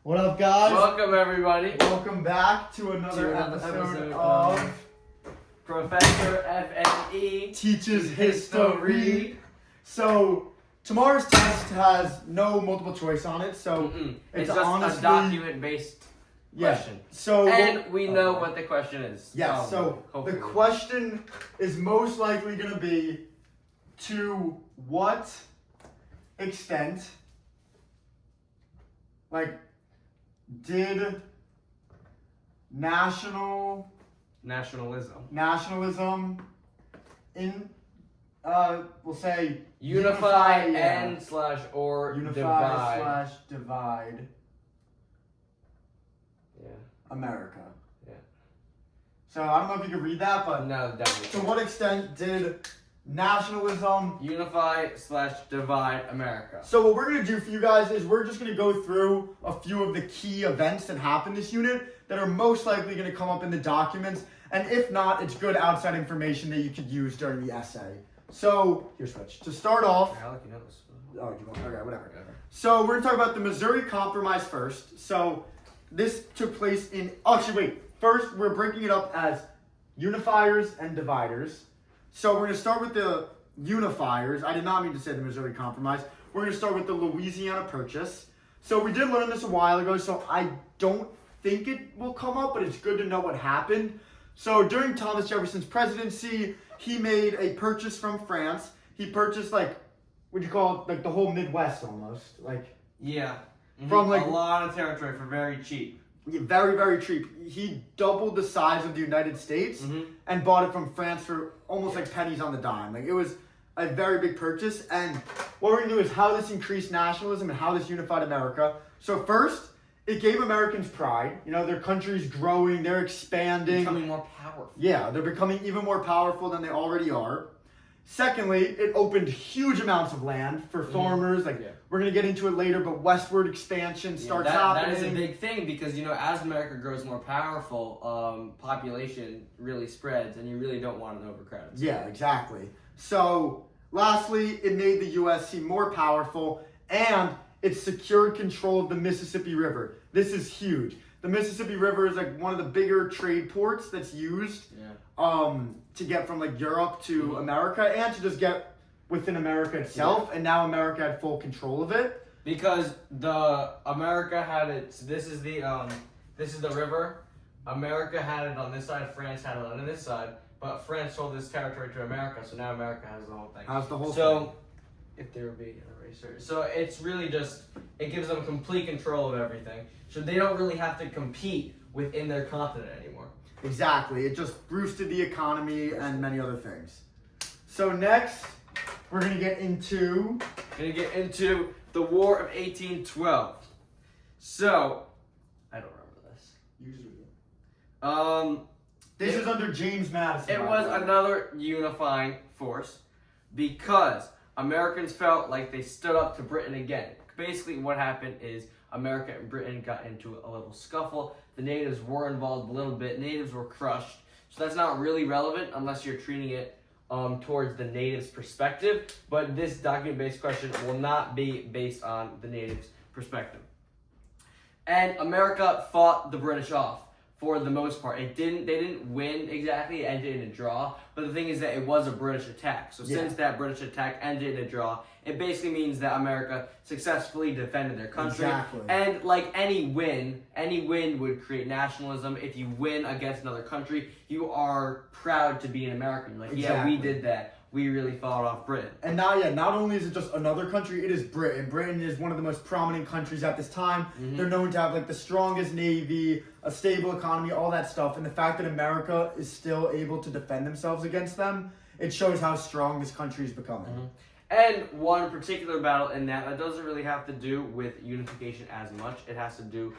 What up, guys? Welcome, everybody. Welcome back to another episode of Professor FNE Teaches History. So, tomorrow's test has no multiple choice on it, so it's just honestly a document-based question. So and we know what the question is. Yeah, so hopefully. The question is most likely going to be, to what extent, did nationalism in we'll say unify and divide America. Yeah. So I don't know if you can read that, but no, definitely. To what extent did nationalism unify/divide America? So what we're going to do for you guys is we're just going to go through a few of the key events that happened this unit that are most likely going to come up in the documents, and if not, it's good outside information that you could use during the essay. So here's Switch. To start off, I'll let you know this. Oh, you want? Okay, whatever. So we're going to talk about the Missouri Compromise first. So this took place in. First, we're breaking it up as unifiers and dividers. So we're going to start with the unifiers. I did not mean to say the Missouri Compromise. We're going to start with the Louisiana Purchase. So we did learn this a while ago, so I don't think it will come up, but it's good to know what happened. So during Thomas Jefferson's presidency, he made a purchase from France. He purchased, the whole Midwest almost. From a lot of territory for very cheap. Yeah, very, very cheap. He doubled the size of the United States and bought it from France for almost pennies on the dime. It was a very big purchase. And what we're going to do is how this increased nationalism and how this unified America. So first, it gave Americans pride. Their country's growing, they're expanding. Becoming more powerful. Yeah, they're becoming even more powerful than they already are. Secondly, it opened huge amounts of land for farmers. We're going to get into it later, but westward expansion starts happening. That is a big thing because, as America grows more powerful, population really spreads, and you really don't want an overcrowded state. Yeah, exactly. So, lastly, it made the U.S. seem more powerful, and it secured control of the Mississippi River. This is huge. The Mississippi River is one of the bigger trade ports that's used to get from Europe to America and to just get within America itself. And now America had full control of it because America had it. So this is the river. America had it on this side. France had it on this side. But France sold this territory to America, so now America has the whole thing. Has the whole thing. So if there would be an eraser, so it's really just it gives them complete control of everything. So they don't really have to compete within their continent anymore. Exactly. It just boosted the economy and many other things. So next, we're going to get into the War of 1812. So, I don't remember this. You just read it. This is under James Madison. It was another unifying force because Americans felt like they stood up to Britain again. Basically, what happened is America and Britain got into a little scuffle. The natives were involved a little bit. Natives were crushed. So that's not really relevant unless you're treating it towards the natives' perspective. But this document-based question will not be based on the natives' perspective. And America fought the British off for the most part. They didn't win exactly. It ended in a draw. But the thing is that it was a British attack. So since that British attack ended in a draw, it basically means that America successfully defended their country. Exactly. And any win would create nationalism. If you win against another country, you are proud to be an American. Yeah, we did that. We really fought off Britain. And not only is it just another country, it is Britain. Britain is one of the most prominent countries at this time. They're known to have the strongest navy, a stable economy, all that stuff. And the fact that America is still able to defend themselves against them, it shows how strong this country is becoming. And one particular battle in that doesn't really have to do with unification as much. It has to do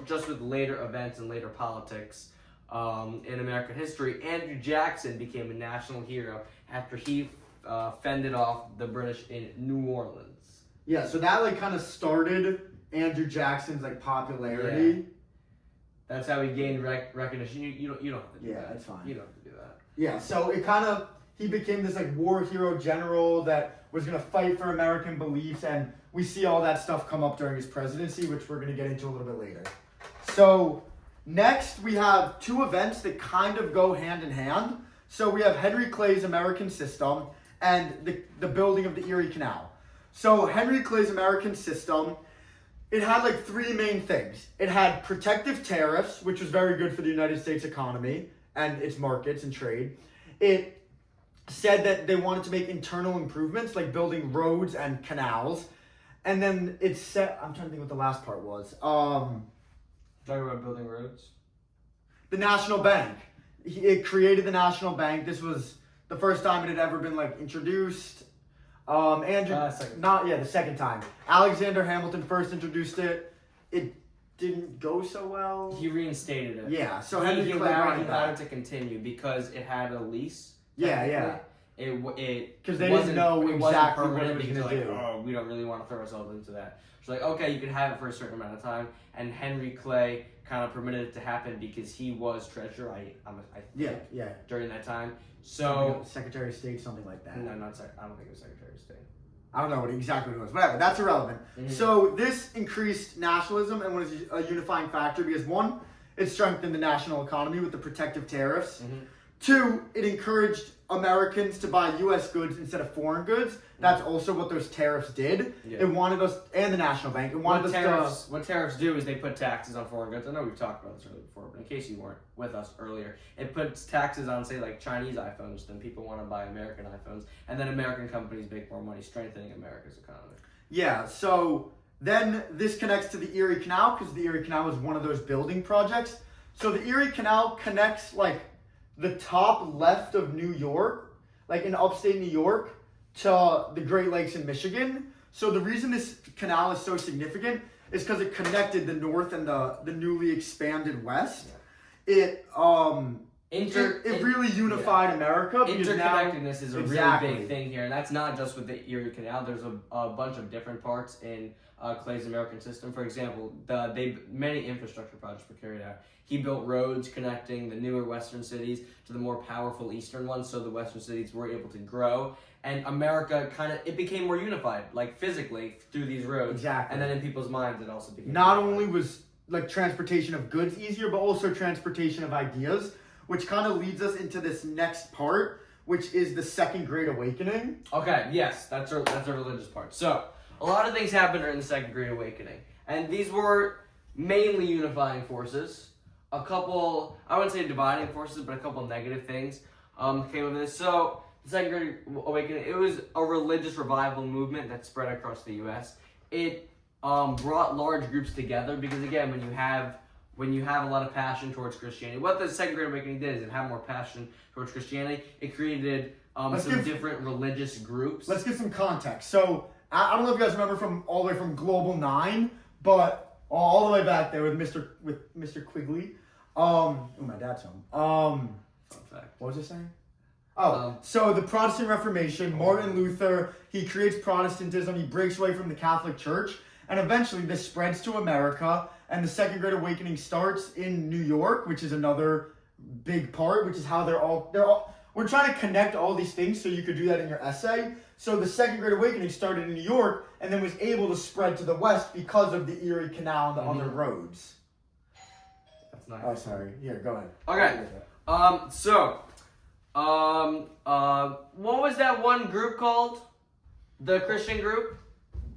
just with later events and later politics in American history. Andrew Jackson became a national hero after he fended off the British in New Orleans. Yeah, so that kind of started Andrew Jackson's popularity. Yeah. That's how he gained recognition. You don't have to do that. Yeah, that's fine. You don't have to do that. Yeah, so he became this war hero general that was going to fight for American beliefs, and we see all that stuff come up during his presidency, which we're going to get into a little bit later. So next we have two events that kind of go hand in hand. So we have Henry Clay's American system and the building of the Erie Canal. So Henry Clay's American system, it had like three main things. It had protective tariffs, which was very good for the United States economy and its markets and trade. It said that they wanted to make internal improvements, like building roads and canals. And then it said, I'm trying to think what the last part was. Talking about building roads? The National Bank. It created the National Bank. This was the first time it had ever been like introduced. The second time. Alexander Hamilton first introduced it. It didn't go so well. He reinstated it. Yeah, so he Henry Clay brought it allowed back. it to continue because it had a lease. Yeah. Because they didn't know exactly what it was because gonna like, do. oh, we don't really want to throw ourselves into that. So like, okay, you can have it for a certain amount of time, and Henry Clay kind of permitted it to happen because he was treasurer. I think, during that time. So Secretary of State, something like that. No, I don't think it was Secretary of State. I don't know what exactly it was. Whatever, that's irrelevant. Mm-hmm. So this increased nationalism and was a unifying factor because one, it strengthened the national economy with the protective tariffs. Mm-hmm. Two, it encouraged Americans to buy U.S. goods instead of foreign goods. That's also what those tariffs did. Yeah. It wanted us, and the national bank, it wanted What tariffs do is they put taxes on foreign goods. I know we've talked about this earlier before, but in case you weren't with us earlier, it puts taxes on, say, like Chinese iPhones, then people want to buy American iPhones, and then American companies make more money, strengthening America's economy. Yeah, so then this connects to the Erie Canal, because the Erie Canal was one of those building projects. So the Erie Canal connects, like, the top left of New York, like in upstate New York, to the Great Lakes in Michigan. So the reason this canal is so significant is because it connected the north and the newly expanded west. Yeah. It really unified America. Interconnectedness is a Exactly. really big thing here, and that's not just with the Erie Canal. There's a bunch of different parts in Clay's American system. For example, many infrastructure projects were carried out. He built roads connecting the newer western cities to the more powerful eastern ones, so the western cities were able to grow. And America it became more unified, like physically through these roads. Exactly. And then in people's minds, it also became Not unified. only was like transportation of goods easier, but also transportation of ideas, which kind of leads us into this next part, which is the Second Great Awakening. Okay, yes, that's a religious part. So, a lot of things happened during the Second Great Awakening, and these were mainly unifying forces. A couple, I wouldn't say dividing forces, but a couple negative things came of this. So, the Second Great Awakening, it was a religious revival movement that spread across the U.S. It brought large groups together because, again, when you have a lot of passion towards Christianity, what the Second Great Awakening did is it had more passion towards Christianity. It created different religious groups. Let's get some context. So, I don't know if you guys remember all the way from Global 9, but all the way back there with Mr. Quigley. My dad's home. Fun fact. What was it saying? So the Protestant Reformation, Martin Luther, he creates Protestantism, he breaks away from the Catholic Church, and eventually this spreads to America, and the Second Great Awakening starts in New York, which is another big part, which is how we're trying to connect all these things so you could do that in your essay. So the Second Great Awakening started in New York, and then was able to spread to the west because of the Erie Canal and the other roads. That's nice. Oh, sorry. Here, go ahead. Okay. What was that one group called? The Christian group?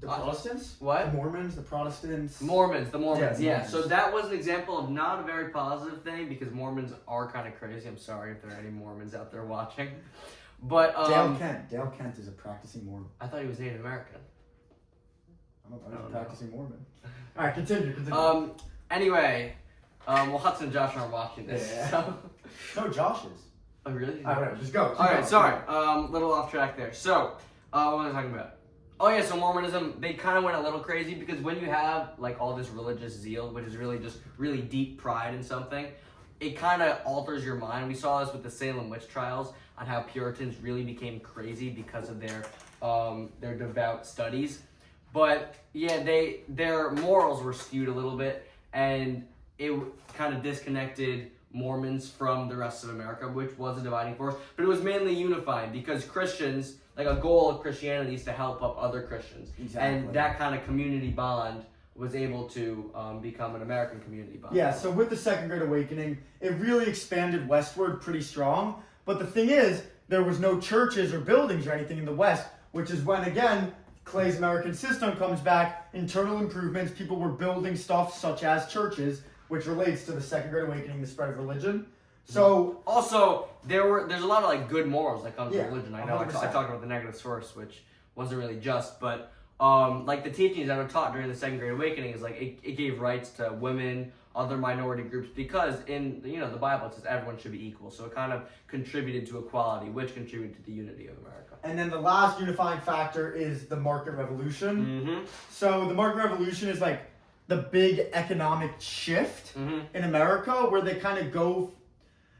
The Protestants? What? The Mormons, the Protestants. The Mormons. Yeah. Mormons. So that was an example of not a very positive thing because Mormons are kind of crazy. I'm sorry if there are any Mormons out there watching. But Dale Kent is a practicing Mormon. I thought he was Native American. I don't know, he's a practicing Mormon. All right, continue. Anyway, Hudson and Josh aren't watching this. Yeah. So. No, Josh is. Oh, really? All right, whatever, just go. All right, sorry. Little off track there. So, what was I talking about? Oh yeah, so Mormonism, they kind of went a little crazy because when you have like all this religious zeal, which is really just really deep pride in something, it kind of alters your mind. We saw this with the Salem witch trials on how Puritans really became crazy because of their devout studies. But yeah, their morals were skewed a little bit, and it kind of disconnected Mormons from the rest of America, which was a dividing force. But it was mainly unifying because Christians, like a goal of Christianity is to help up other Christians, Exactly. and that kind of community bond was able to become an American community bond. Yeah, so with the Second Great Awakening, it really expanded westward pretty strong. But the thing is, there was no churches or buildings or anything in the West, which is when, again, Clay's American system comes back, internal improvements, people were building stuff such as churches, which relates to the Second Great Awakening, the spread of religion. So also there's a lot of like good morals that come to Yeah, religion. I know I 100%. talked about the negatives first, which wasn't really just, but like the teachings that were taught during the Second Great Awakening is like it gave rights to women, other minority groups, because in the Bible it says everyone should be equal. So it kind of contributed to equality, which contributed to the unity of America. and then the last unifying factor is the market revolution. So the market revolution is like the big economic shift in America, where they kind of go,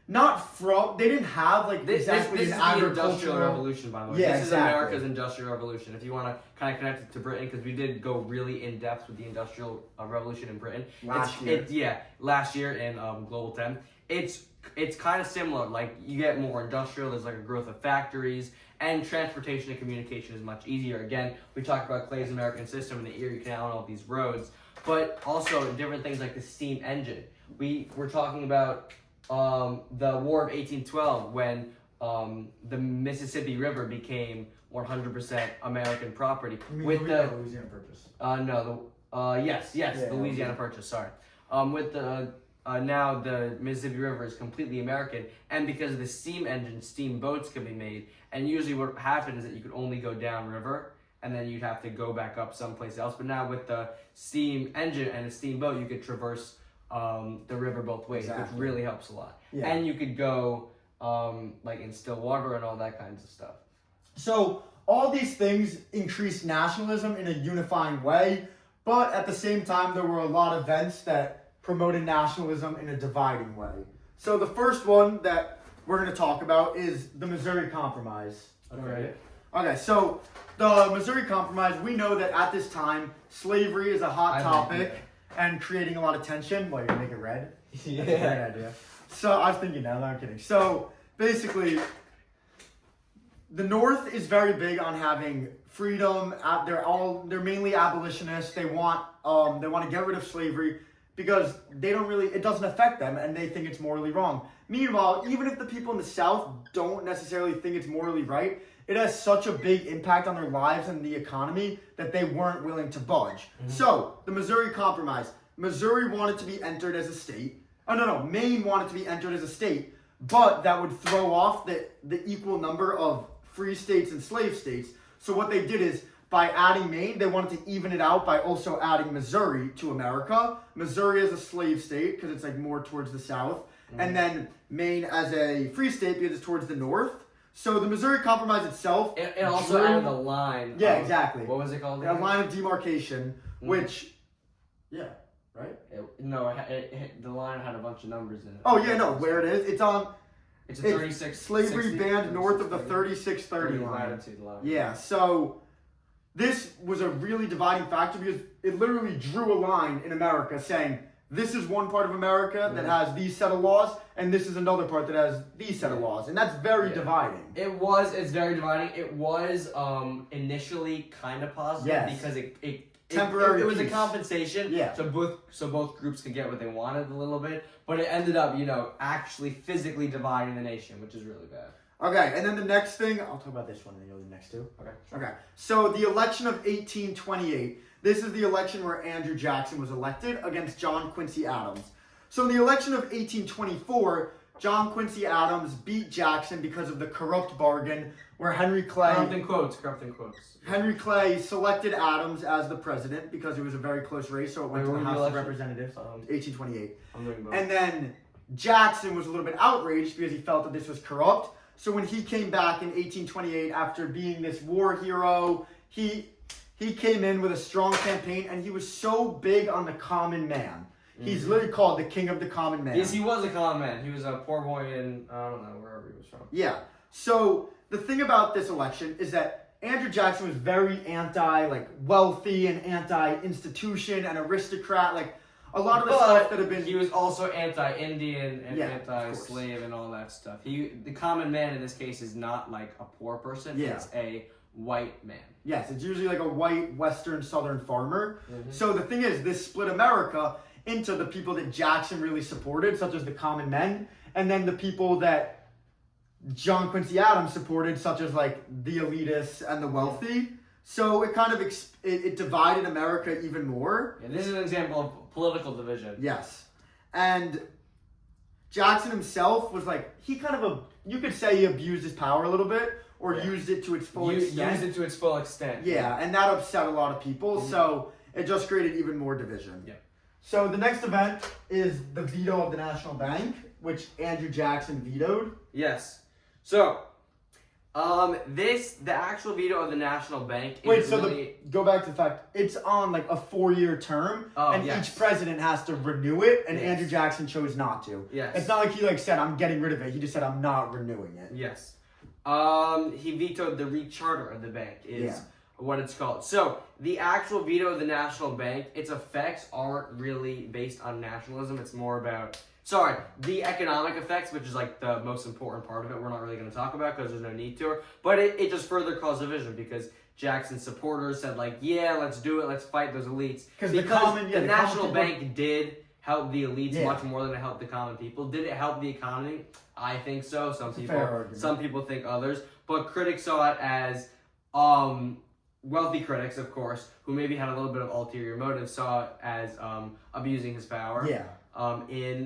they didn't have like This exactly is an the Industrial agricultural Revolution, by the way. Yeah, This is exactly. America's Industrial Revolution. If you want to kind of connect it to Britain, because we did go really in depth with the Industrial Revolution in Britain last year in Global 10. It's kind of similar. Like you get more industrial. There's like a growth of factories, and transportation and communication is much easier. Again, we talked about Clay's American system and the Erie Canal and all these roads, but also different things like the steam engine. We're talking about the War of 1812, when the Mississippi River became 100% American property. With the Louisiana Purchase. the Louisiana Purchase. Sorry, with the now the Mississippi River is completely American, and because of the steam engine, steamboats can be made. And usually, what happened is that you could only go downriver, and then you'd have to go back up someplace else. But now with the steam engine and a steamboat, you could traverse the river both ways, which really helps a lot. Yeah. And you could go like in still water and all that kinds of stuff. So all these things increased nationalism in a unifying way, but at the same time, there were a lot of events that promoted nationalism in a dividing way. So the first one that we're going to talk about is the Missouri Compromise. Okay, so the Missouri Compromise, we know that at this time, slavery is a hot topic and creating a lot of tension. Well, you're going to make it red? Yeah. That's a great idea. So I was thinking now, no, I'm kidding. So basically, the North is very big on having freedom. They're mainly abolitionists. They want to get rid of slavery because it doesn't affect them, and they think it's morally wrong. Meanwhile, even if the people in the South don't necessarily think it's morally right, it has such a big impact on their lives and the economy that they weren't willing to budge. So, the Missouri Compromise. Missouri wanted to be entered as a state. Maine wanted to be entered as a state, but that would throw off the equal number of free states and slave states. So what they did is, by adding Maine, they wanted to even it out by also adding Missouri to America. Missouri as a slave state, because it's like more towards the south. And then Maine as a free state, because it's towards the north. So the Missouri Compromise itself... It also added a line. Yeah, exactly. What was it called? A line of demarcation, which... Yeah, right? The line had a bunch of numbers in it. Oh, yeah, no, where it is. It's a 36... Slavery 60, banned north of the 3630 line. latitude line. Yeah, so this was a really dividing factor because it literally drew a line in America saying, this is one part of America that has these set of laws, and this is another part that has these set of laws. And that's very dividing. It's very dividing. It was initially kind of positive because it was a compensation. Yeah. So both groups could get what they wanted a little bit, but it ended up, actually physically dividing the nation, which is really bad. Okay, and then the next thing, I'll talk about this one and then you'll do the next two. Okay. Okay, so the election of 1828, this is the election where Andrew Jackson was elected against John Quincy Adams. So in the election of 1824, John Quincy Adams beat Jackson because of the corrupt bargain where Henry Clay... Corrupting quotes. Henry Clay selected Adams as the president because it was a very close race, so it went to the House of Representatives, 1828. And then Jackson was a little bit outraged because he felt that this was corrupt. So when he came back in 1828 after being this war hero, he came in with a strong campaign, and he was so big on the common man. He's literally called the king of the common man. Yes, he was a common man. He was a poor boy in, I don't know, wherever he was from. Yeah. So the thing about this election is that Andrew Jackson was very wealthy and anti-institution and aristocrat. a lot of the But stuff that have been. he was also anti-Indian and Yeah, of anti-slave and all that stuff. The common man in this case is not like a poor person. Yeah. It's a white man. Yes, it's usually like a white Western Southern farmer. So the thing is, this split America into the people that Jackson really supported, such as the common men, and then the people that John Quincy Adams supported, such as like the elitists and the wealthy. So it kind of it divided America even more. Yeah, this is an example of political division. Yes, and Jackson himself was like you could say he abused his power a little bit or used it to its full extent. Used it to its full extent. Yeah, and that upset a lot of people. So it just created even more division. Yeah. So the next event is the veto of the National Bank, which Andrew Jackson vetoed. Yes. So, the actual veto of the National Bank is Wait, so really... go back to the fact, it's on like a 4-year term, and each president has to renew it, and Andrew Jackson chose not to. Yes. It's not like he said, I'm getting rid of it. He just said, I'm not renewing it. Yes. He vetoed the recharter of the bank is what it's called. So, the actual veto of the National Bank, its effects aren't really based on nationalism. It's more about... Sorry, the economic effects, which is like the most important part of it, we're not really going to talk about because there's no need to. But it just further caused division because Jackson's supporters said like, yeah, let's do it, let's fight those elites. Because the National Bank did help the elites much more than it helped the common people. Did it help the economy? I think so. Some people think others. But critics saw it as, wealthy critics, of course, who maybe had a little bit of ulterior motive, saw it as abusing his power. Yeah.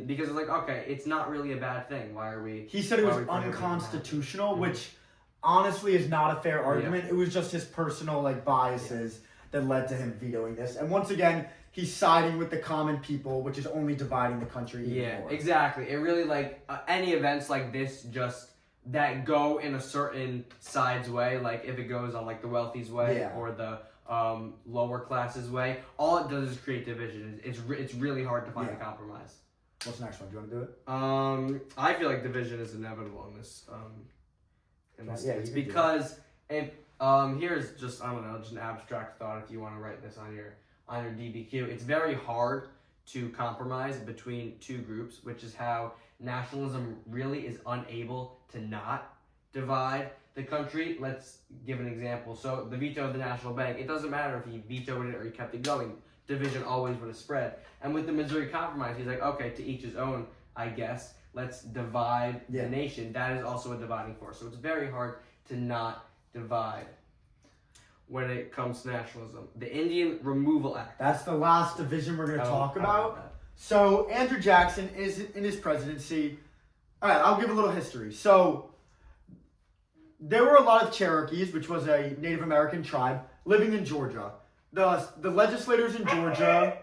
Because it's like, okay, it's not really a bad thing. Why are we... He said it was unconstitutional, which honestly is not a fair argument. It was just his personal biases that led to him vetoing this. And once again, he's siding with the common people, which is only dividing the country even more. Exactly. It really, any events like this just that go in a certain side's way, like if it goes on the wealthy's way or the lower classes way, all it does is create division. It's really hard to find a compromise. What's the next one? Do you want to do it? I feel like division is inevitable in this case because if here's just just an abstract thought if you want to write this on your DBQ. It's very hard to compromise between two groups, which is how nationalism really is unable to not divide the country. Let's give an example. So the veto of the National Bank, it doesn't matter if he vetoed it or he kept it going. Division always would have spread. And with the Missouri Compromise, he's like, okay, to each his own, I guess. Let's divide the nation. That is also a dividing force. So it's very hard to not divide when it comes to nationalism. The Indian Removal Act. That's the last division we're going to talk about. So Andrew Jackson is in his presidency. All right, I'll give a little history. So there were a lot of Cherokees, which was a Native American tribe, living in Georgia. The legislators in Georgia...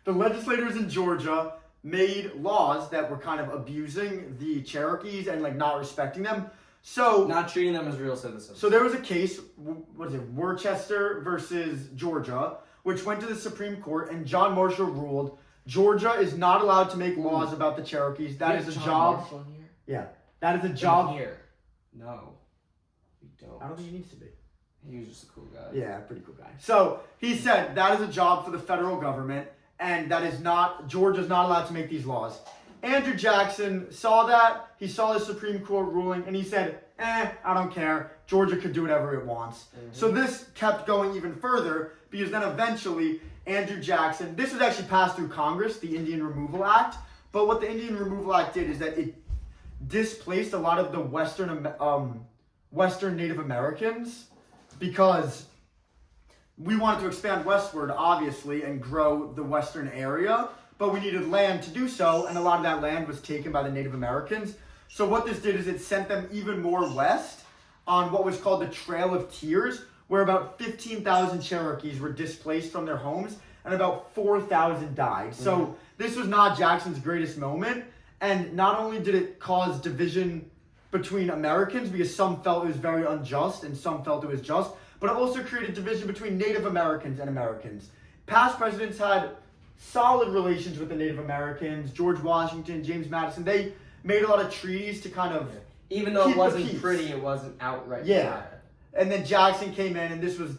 The legislators in Georgia made laws that were kind of abusing the Cherokees and not respecting them. So not treating them as real citizens. So there was a case, Worcester versus Georgia, which went to the Supreme Court, and John Marshall ruled Georgia is not allowed to make laws about the Cherokees. That is a job. Marshall here? Yeah, that is a job. Here, no, we don't. I don't think he needs to be. He was just a cool guy. Yeah, pretty cool guy. So he said that is a job for the federal government, and that is not Georgia's not allowed to make these laws. Andrew Jackson saw that. He saw the Supreme Court ruling, and he said, I don't care. Georgia could do whatever it wants. So this kept going even further, because then eventually Andrew Jackson, this was actually passed through Congress, the Indian Removal Act, but what the Indian Removal Act did is that it displaced a lot of the Western Native Americans, because we wanted to expand westward, obviously, and grow the western area, but we needed land to do so, and a lot of that land was taken by the Native Americans. So what this did is it sent them even more west on what was called the Trail of Tears, where about 15,000 Cherokees were displaced from their homes, and about 4,000 died. So this was not Jackson's greatest moment, and not only did it cause division between Americans, because some felt it was very unjust, and some felt it was just, but it also created division between Native Americans and Americans. Past presidents had solid relations with the Native Americans. George Washington, James Madison, they made a lot of treaties to kind of even though it wasn't pretty, it wasn't outright bad. And then Jackson came in, and this was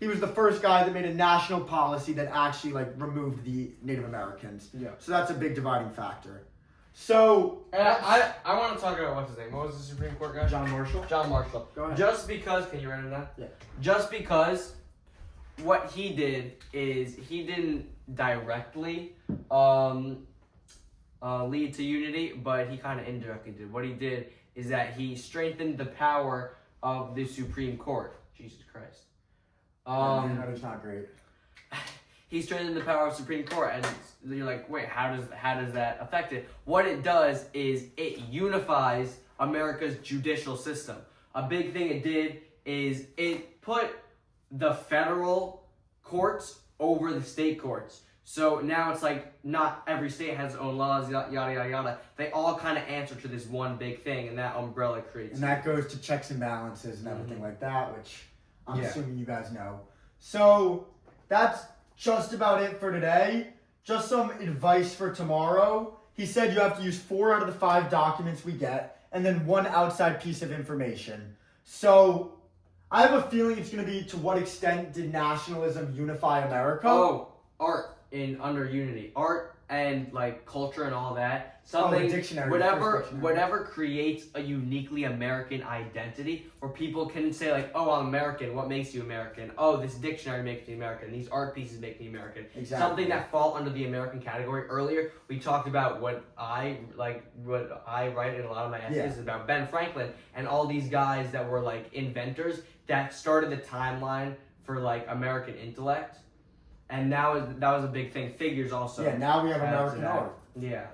he was the first guy that made a national policy that actually like removed the Native Americans. Yeah. So that's a big dividing factor. So And I want to talk about what's his name. What was the Supreme Court guy? John Marshall. John Marshall. Go ahead. Just because, can you write it down? Yeah. Just because what he did is he didn't directly lead to unity, but he kind of indirectly did. What he did is that he strengthened the power of the Supreme Court. Jesus Christ. That is not great. He strengthened the power of Supreme Court, and you're like, wait, how does that affect it? What it does is it unifies America's judicial system. A big thing it did is it put the federal courts over the state courts. So now it's like not every state has its own laws, yada yada yada. They all kind of answer to this one big thing, and that umbrella creates. And that goes to checks and balances and everything like that, which I'm Yeah. assuming you guys know. So that's just about it for today. Just some advice for tomorrow. He said you have to use 4 out of the 5 documents we get, and then 1 outside piece of information. So I have a feeling it's going to be, to what extent did nationalism unify America? Oh, art under unity, art and like culture and all that. Something, the dictionary, the whatever, first dictionary. whatever creates a uniquely American identity, where people can say like, "Oh, I'm American. What makes you American? Oh, this dictionary makes me American. These art pieces make me American." Exactly. Something that fall under the American category. Earlier, we talked about what I write in a lot of my essays about Ben Franklin and all these guys that were like inventors that started the timeline for like American intellect. And now that was a big thing. Figures also. Yeah, now we have adds to American that. art. Yeah.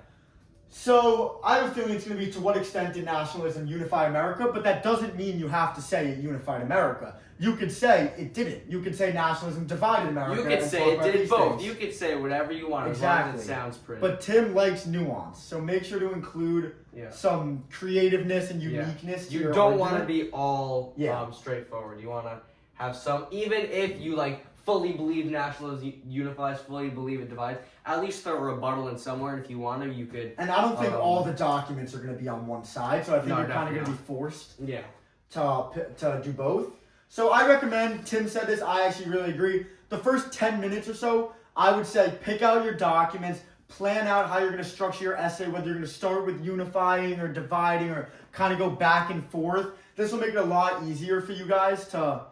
So I have a feeling it's going to be, to what extent did nationalism unify America, but that doesn't mean you have to say it unified America. You could say it didn't. You could say nationalism divided America. You could and say talk it about did these both. things. You could say whatever you want Exactly. as long as it sounds pretty. But Tim likes nuance, so make sure to include some creativeness and uniqueness to you your don't want to argument. be all straightforward. You want to have some, even if you like fully believe nationalism unifies, fully believe it divides, at least throw a rebuttal in somewhere, and if you want to, you could. And I don't think all the documents are going to be on one side, so I think you're kind of going to be forced to do both. So I recommend, Tim said this, I actually really agree, the first 10 minutes or so, I would say pick out your documents, plan out how you're going to structure your essay, whether you're going to start with unifying or dividing or kind of go back and forth. This will make it a lot easier for you guys to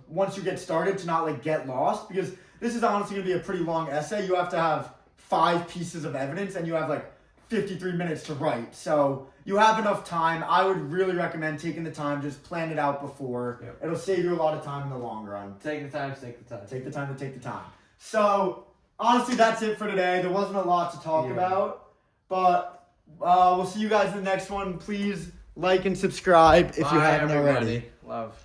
once you get started, to not like get lost, because this is honestly going to be a pretty long essay. You have to have 5 pieces of evidence and you have like 53 minutes to write. So you have enough time. I would really recommend taking the time, just plan it out before. Yep. It'll save you a lot of time in the long run. Take the time to take the time. Take the time to take the time. So honestly, that's it for today. There wasn't a lot to talk about, but we'll see you guys in the next one. Please like and subscribe if you haven't already. Love.